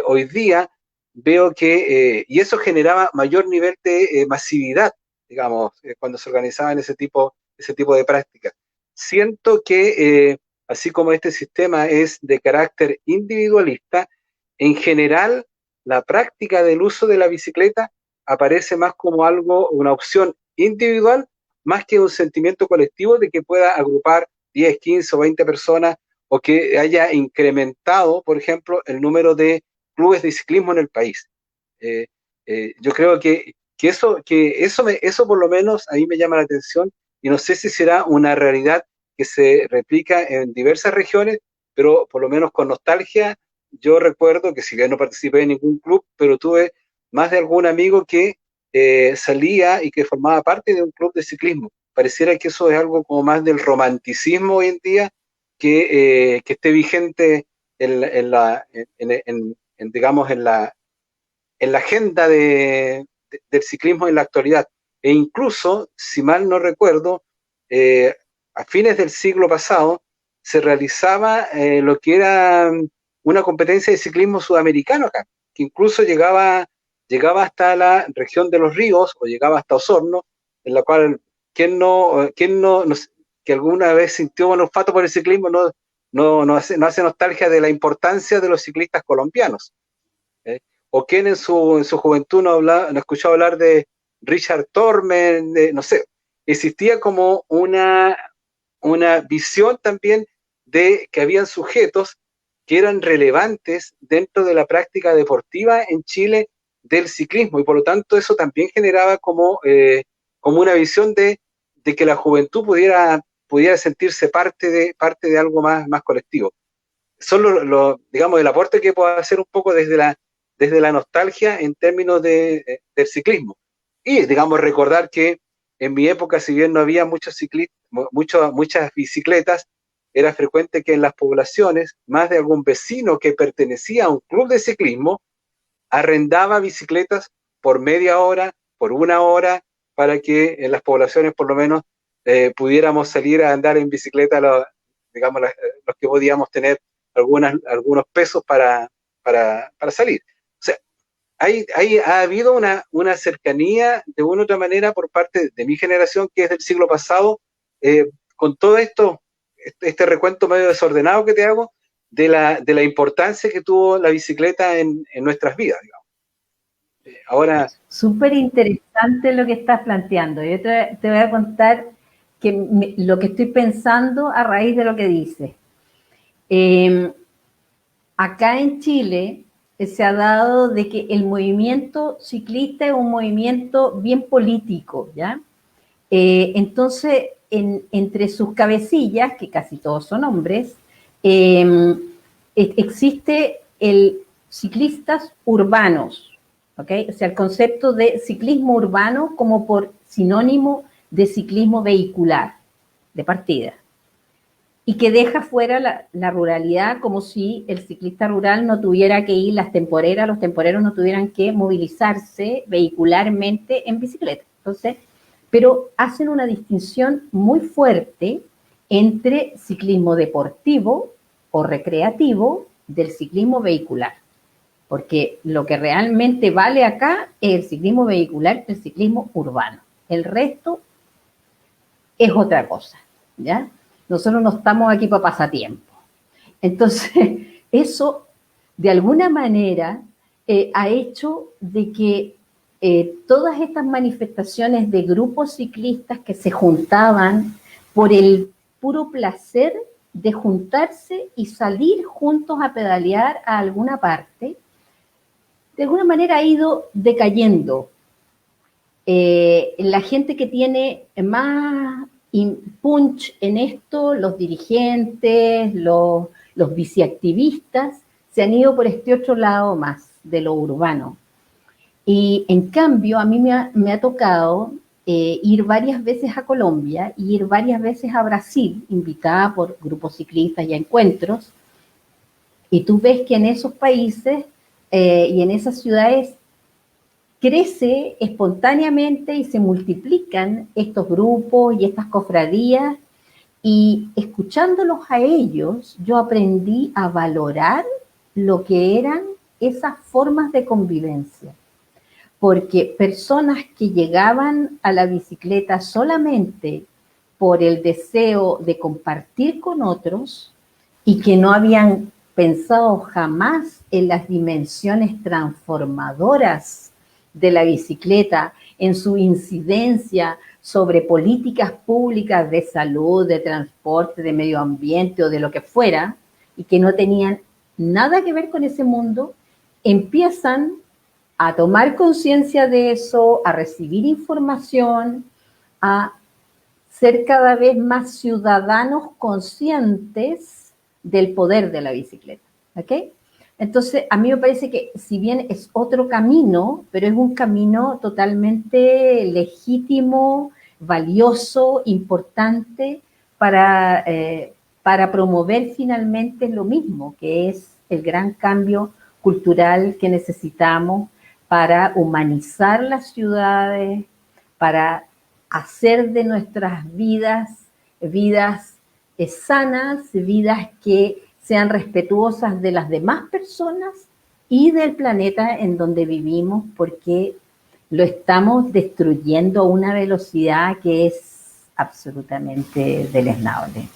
Hoy día veo que, y eso generaba mayor nivel de masividad, digamos, cuando se organizaban ese tipo de prácticas. Siento que, así como este sistema es de carácter individualista, en general, la práctica del uso de la bicicleta aparece más como algo, una opción individual, más que un sentimiento colectivo de que pueda agrupar 10, 15 o 20 personas o que haya incrementado, por ejemplo, el número de clubes de ciclismo en el país. Yo creo eso por lo menos a mí me llama la atención y no sé si será una realidad que se replica en diversas regiones, pero por lo menos con nostalgia, yo recuerdo que si bien no participé en ningún club, pero tuve más de algún amigo que salía y que formaba parte de un club de ciclismo. Pareciera que eso es algo como más del romanticismo hoy en día que esté vigente digamos, en la agenda del ciclismo en la actualidad. E incluso, si mal no recuerdo, a fines del siglo pasado se realizaba lo que era una competencia de ciclismo sudamericano acá, que incluso llegaba hasta la región de los ríos o llegaba hasta Osorno, en la cual que alguna vez sintió un olfato por el ciclismo no hace nostalgia de la importancia de los ciclistas colombianos. ¿Eh? O quien en su juventud no escuchó hablar de Richard Tormen, no sé, existía como una visión también de que habían sujetos que eran relevantes dentro de la práctica deportiva en Chile del ciclismo y por lo tanto eso también generaba como una visión de que la juventud pudiera sentirse parte de algo más colectivo. Son digamos, el aporte que puedo hacer un poco desde la nostalgia en términos del ciclismo. Y, digamos, recordar que en mi época, si bien no había muchas bicicletas, era frecuente que en las poblaciones, más de algún vecino que pertenecía a un club de ciclismo, arrendaba bicicletas por media hora, por una hora, para que en las poblaciones por lo menos pudiéramos salir a andar en bicicleta, digamos, los que podíamos tener algunos pesos para salir. O sea, ha habido una cercanía de una u otra manera por parte de mi generación, que es del siglo pasado, con todo esto, este recuento medio desordenado que te hago, de la importancia que tuvo la bicicleta en nuestras vidas, digamos. Ahora... Súper interesante lo que estás planteando. Yo te voy a contar lo que estoy pensando a raíz de lo que dices. Acá en Chile se ha dado de que el movimiento ciclista es un movimiento bien político, ¿ya? Entonces, entre sus cabecillas, que casi todos son hombres, existe el ciclistas urbanos, ¿ok? O sea, el concepto de ciclismo urbano como por sinónimo de ciclismo vehicular, de partida. Y que deja fuera la ruralidad, como si el ciclista rural no tuviera que ir las temporeras, los temporeros no tuvieran que movilizarse vehicularmente en bicicleta. Entonces, pero hacen una distinción muy fuerte entre ciclismo deportivo o recreativo del ciclismo vehicular. Porque lo que realmente vale acá es el ciclismo vehicular, el ciclismo urbano. El resto es otra cosa, ¿ya? Nosotros no estamos aquí para pasatiempo. Entonces, eso de alguna manera ha hecho de que todas estas manifestaciones de grupos ciclistas que se juntaban por el puro placer de juntarse y salir juntos a pedalear a alguna parte, de alguna manera ha ido decayendo. La gente que tiene más punch en esto, los dirigentes, los biciactivistas, se han ido por este otro lado más de lo urbano. Y en cambio, a mí me ha tocado ir varias veces a Colombia y ir varias veces a Brasil, invitada por grupos ciclistas y a encuentros, y tú ves que en esos países y en esas ciudades crece espontáneamente y se multiplican estos grupos y estas cofradías, y escuchándolos a ellos, yo aprendí a valorar lo que eran esas formas de convivencia. Porque personas que llegaban a la bicicleta solamente por el deseo de compartir con otros y que no habían pensado jamás en las dimensiones transformadoras de la bicicleta, en su incidencia sobre políticas públicas de salud, de transporte, de medio ambiente o de lo que fuera, y que no tenían nada que ver con ese mundo, empiezan a tomar conciencia de eso, a recibir información, a ser cada vez más ciudadanos conscientes del poder de la bicicleta, ¿ok? Entonces, a mí me parece que si bien es otro camino, pero es un camino totalmente legítimo, valioso, importante para promover finalmente lo mismo, que es el gran cambio cultural que necesitamos para humanizar las ciudades, para hacer de nuestras vidas sanas, vidas que sean respetuosas de las demás personas y del planeta en donde vivimos, porque lo estamos destruyendo a una velocidad que es absolutamente deleznable.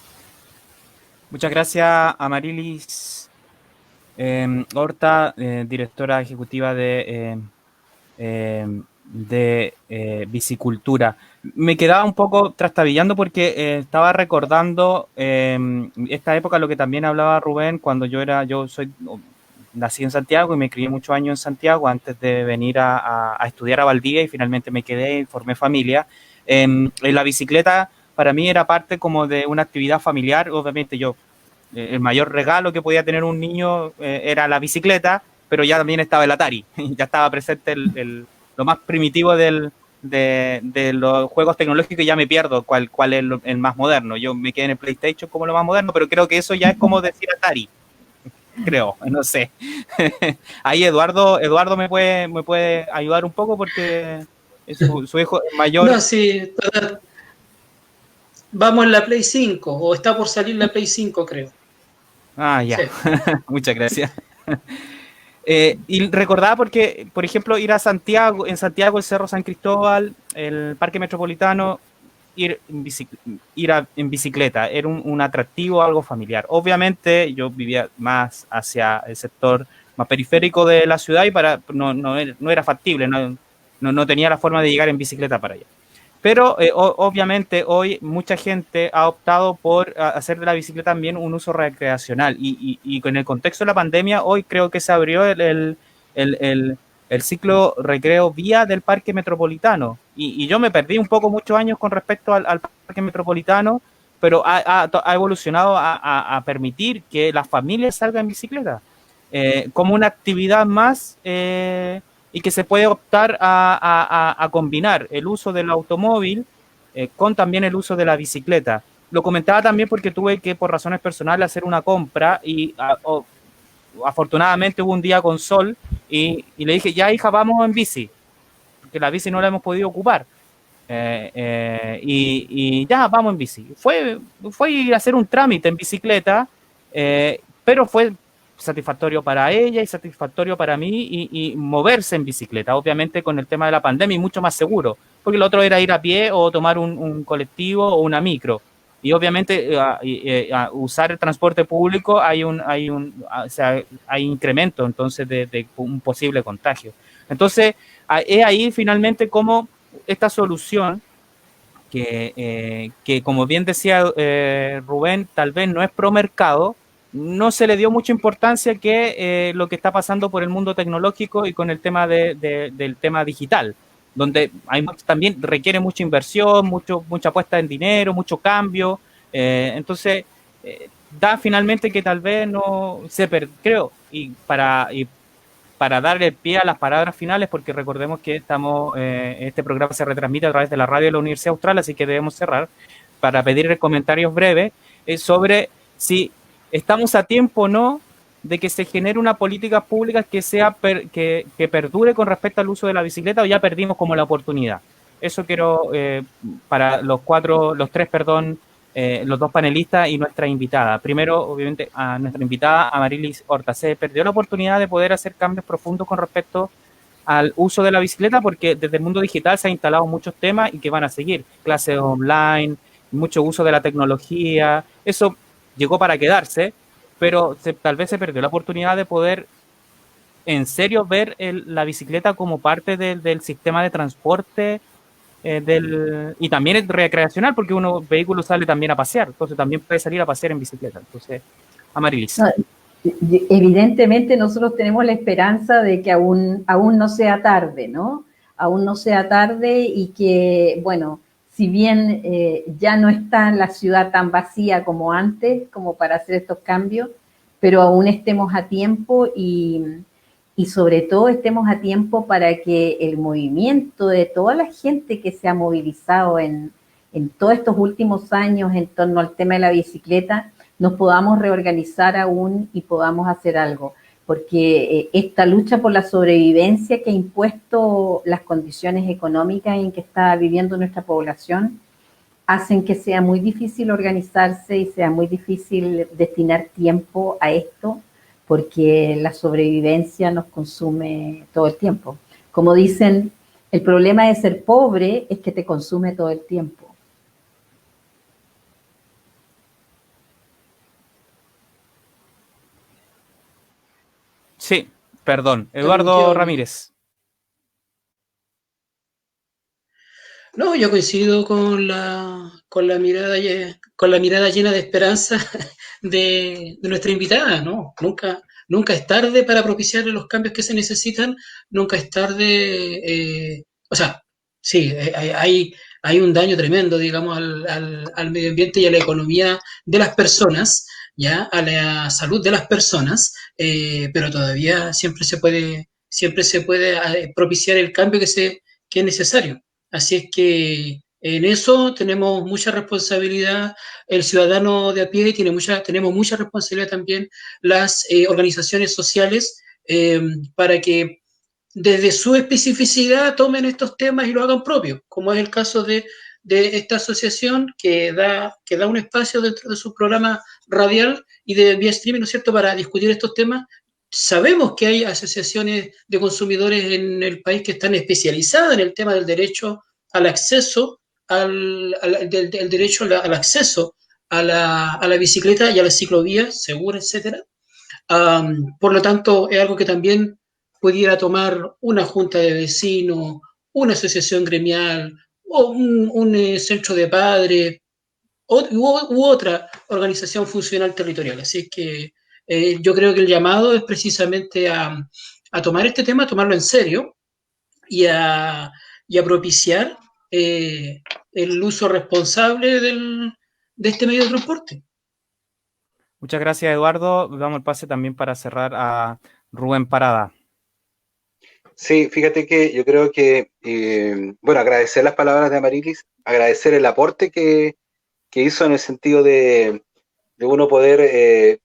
Muchas gracias, Amarilis Horta, directora ejecutiva de Bicicultura. Me quedaba un poco trastabillando porque estaba recordando esta época, lo que también hablaba Rubén, cuando nací en Santiago y me crié muchos años en Santiago antes de venir a estudiar a Valdivia, y finalmente me quedé y formé familia. La bicicleta para mí era parte como de una actividad familiar. Obviamente el mayor regalo que podía tener un niño era la bicicleta, pero ya también estaba el Atari, ya estaba presente lo más primitivo de los juegos tecnológicos y ya me pierdo cuál es el más moderno. Yo me quedé en el PlayStation como lo más moderno, pero creo que eso ya es como decir Atari, creo, no sé. Ahí Eduardo me puede ayudar un poco porque su hijo mayor. No, sí, vamos en la Play 5, o está por salir la Play 5, creo. Ah, ya. Sí. Muchas gracias. Y recordaba porque, por ejemplo, ir a Santiago, en Santiago, el Cerro San Cristóbal, el Parque Metropolitano, ir en bicicleta, era un atractivo, algo familiar. Obviamente yo vivía más hacia el sector más periférico de la ciudad y no era factible, no tenía la forma de llegar en bicicleta para allá. Pero obviamente hoy mucha gente ha optado por hacer de la bicicleta también un uso recreacional y con el contexto de la pandemia hoy creo que se abrió el ciclo recreo vía del Parque Metropolitano y yo me perdí un poco muchos años con respecto al Parque Metropolitano, pero ha evolucionado a permitir que las familias salgan en bicicleta como una actividad más y que se puede optar a combinar el uso del automóvil con también el uso de la bicicleta. Lo comentaba también porque tuve que, por razones personales, hacer una compra y afortunadamente hubo un día con sol y le dije, ya hija, vamos en bici, porque la bici no la hemos podido ocupar. Y ya, vamos en bici. Fue ir a hacer un trámite en bicicleta, pero fue satisfactorio para ella y satisfactorio para mí y moverse en bicicleta, obviamente con el tema de la pandemia y mucho más seguro, porque lo otro era ir a pie o tomar un colectivo o una micro. Y obviamente usar el transporte público o sea, hay incremento entonces de un posible contagio. Entonces, es ahí finalmente como esta solución que como bien decía Rubén, tal vez no es pro mercado, no se le dio mucha importancia que lo que está pasando por el mundo tecnológico y con el tema del tema digital, donde también requiere mucha inversión, mucha puesta en dinero, mucho cambio. Entonces, da finalmente que tal vez no se creo, y para darle pie a las palabras finales, porque recordemos que este programa se retransmite a través de la radio de la Universidad Austral, así que debemos cerrar, para pedir comentarios breves sobre si estamos a tiempo o no de que se genere una política pública que perdure con respecto al uso de la bicicleta o ya perdimos como la oportunidad. Eso quiero para los dos panelistas y nuestra invitada. Primero, obviamente, a nuestra invitada, Amarilis Horta. Se perdió la oportunidad de poder hacer cambios profundos con respecto al uso de la bicicleta porque desde el mundo digital se han instalado muchos temas y que van a seguir. Clases online, mucho uso de la tecnología. Eso llegó para quedarse, pero tal vez se perdió la oportunidad de poder en serio ver la bicicleta como parte del sistema de transporte y también es recreacional porque vehículo sale también a pasear, entonces también puede salir a pasear en bicicleta. Entonces, Amarilis. Evidentemente nosotros tenemos la esperanza de que aún no sea tarde, ¿no? Aún no sea tarde y que, bueno, si bien ya no está la ciudad tan vacía como antes, como para hacer estos cambios, pero aún estemos a tiempo y sobre todo estemos a tiempo para que el movimiento de toda la gente que se ha movilizado en todos estos últimos años en torno al tema de la bicicleta, nos podamos reorganizar aún y podamos hacer algo. Porque esta lucha por la sobrevivencia que ha impuesto las condiciones económicas en que está viviendo nuestra población, hacen que sea muy difícil organizarse y sea muy difícil destinar tiempo a esto, porque la sobrevivencia nos consume todo el tiempo. Como dicen, el problema de ser pobre es que te consume todo el tiempo. Sí, perdón. Eduardo Ramírez. No, yo coincido con la mirada llena de esperanza de nuestra invitada, ¿no? Nunca es tarde para propiciar los cambios que se necesitan, nunca es tarde, o sea, sí, hay un daño tremendo, digamos, al medio ambiente y a la economía de las personas, ya a la salud de las personas, pero todavía siempre se puede propiciar el cambio que es necesario. Así es que en eso tenemos mucha responsabilidad, el ciudadano de a pie tenemos mucha responsabilidad también las organizaciones sociales para que desde su especificidad tomen estos temas y lo hagan propio, como es el caso de esta asociación que da un espacio dentro de su programa radial y de vía streaming, ¿no es cierto?, para discutir estos temas. Sabemos que hay asociaciones de consumidores en el país que están especializadas en el tema del derecho al acceso, del derecho al acceso a la bicicleta y a las ciclovías seguras, etcétera. Por lo tanto, es algo que también pudiera tomar una junta de vecinos, una asociación gremial o un centro de padres u otra organización funcional territorial. Así que yo creo que el llamado es precisamente a tomar este tema, a tomarlo en serio y a propiciar el uso responsable de este medio de transporte. Muchas gracias, Eduardo. Damos el pase también para cerrar a Rubén Parada. Sí, fíjate que yo creo que, bueno, agradecer las palabras de Amarilis, agradecer el aporte que hizo en el sentido de uno poder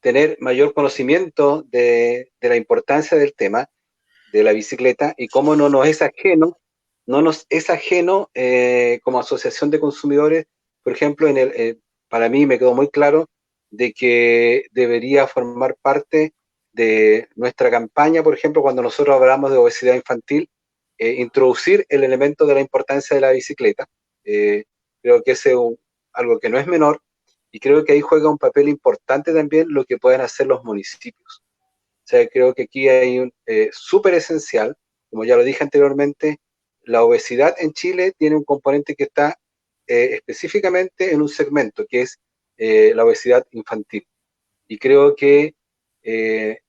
tener mayor conocimiento de la importancia del tema de la bicicleta y cómo no nos es ajeno como asociación de consumidores, por ejemplo, para mí me quedó muy claro de que debería formar parte de nuestra campaña, por ejemplo, cuando nosotros hablamos de obesidad infantil, introducir el elemento de la importancia de la bicicleta. Creo que ese es algo que no es menor y creo que ahí juega un papel importante también lo que pueden hacer los municipios. O sea, creo que aquí hay un súper esencial, como ya lo dije anteriormente, la obesidad en Chile tiene un componente que está específicamente en un segmento, que es la obesidad infantil. Y creo que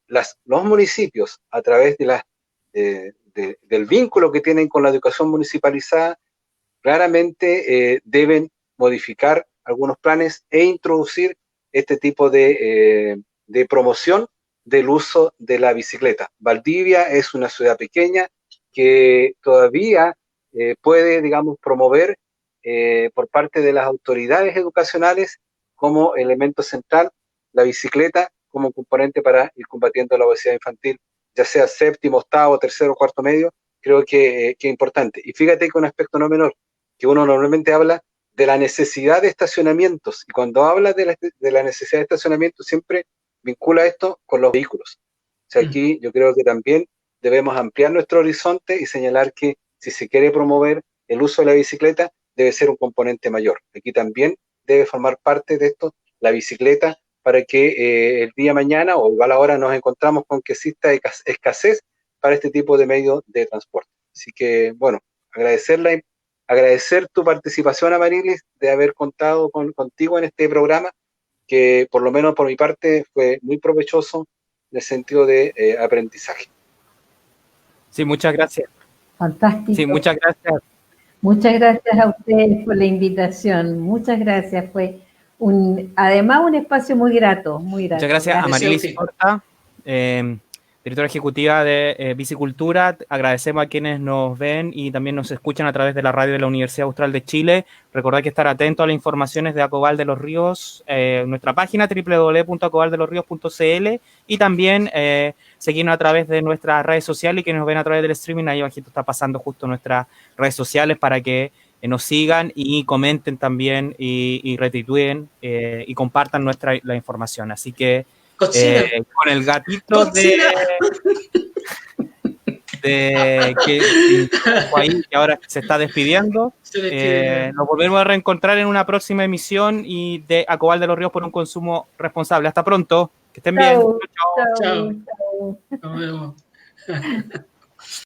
los municipios, a través del vínculo que tienen con la educación municipalizada, claramente deben modificar algunos planes e introducir este tipo de promoción del uso de la bicicleta. Valdivia es una ciudad pequeña que todavía puede, digamos, promover por parte de las autoridades educacionales como elemento central la bicicleta como componente para ir combatiendo la obesidad infantil, ya sea séptimo, octavo, tercero, cuarto medio, creo que es importante. Y fíjate que un aspecto no menor, que uno normalmente habla de la necesidad de estacionamientos, y cuando habla de la necesidad de estacionamientos siempre vincula esto con los vehículos. O sea, aquí yo creo que también debemos ampliar nuestro horizonte y señalar que si se quiere promover el uso de la bicicleta, debe ser un componente mayor. Aquí también debe formar parte de esto la bicicleta para que el día de mañana o igual ahora nos encontramos con que exista escasez para este tipo de medios de transporte. Así que, bueno, agradecer tu participación, Amarilis, de haber contado contigo en este programa, que por lo menos por mi parte fue muy provechoso en el sentido de aprendizaje. Sí, muchas gracias. Fantástico. Sí, muchas gracias. Muchas gracias a ustedes por la invitación. Muchas gracias. Fue además un espacio muy grato, muy grato. Muchas gracias a Amarilis Porta, directora ejecutiva de Bicicultura. Agradecemos a quienes nos ven y también nos escuchan a través de la radio de la Universidad Austral de Chile. Recordad que estar atentos a las informaciones de Acobal de los Ríos, nuestra página www.acobaldelosrios.cl y también seguirnos a través de nuestras redes sociales y quienes nos ven a través del streaming. Ahí abajito está pasando justo nuestras redes sociales para que nos sigan y comenten también y retuiteen y compartan la información. Así que con el gatito que ahora se está despidiendo, nos volvemos a reencontrar en una próxima emisión y de Acobal de los Ríos por un consumo responsable. Hasta pronto, que estén bien. Chao. Nos vemos.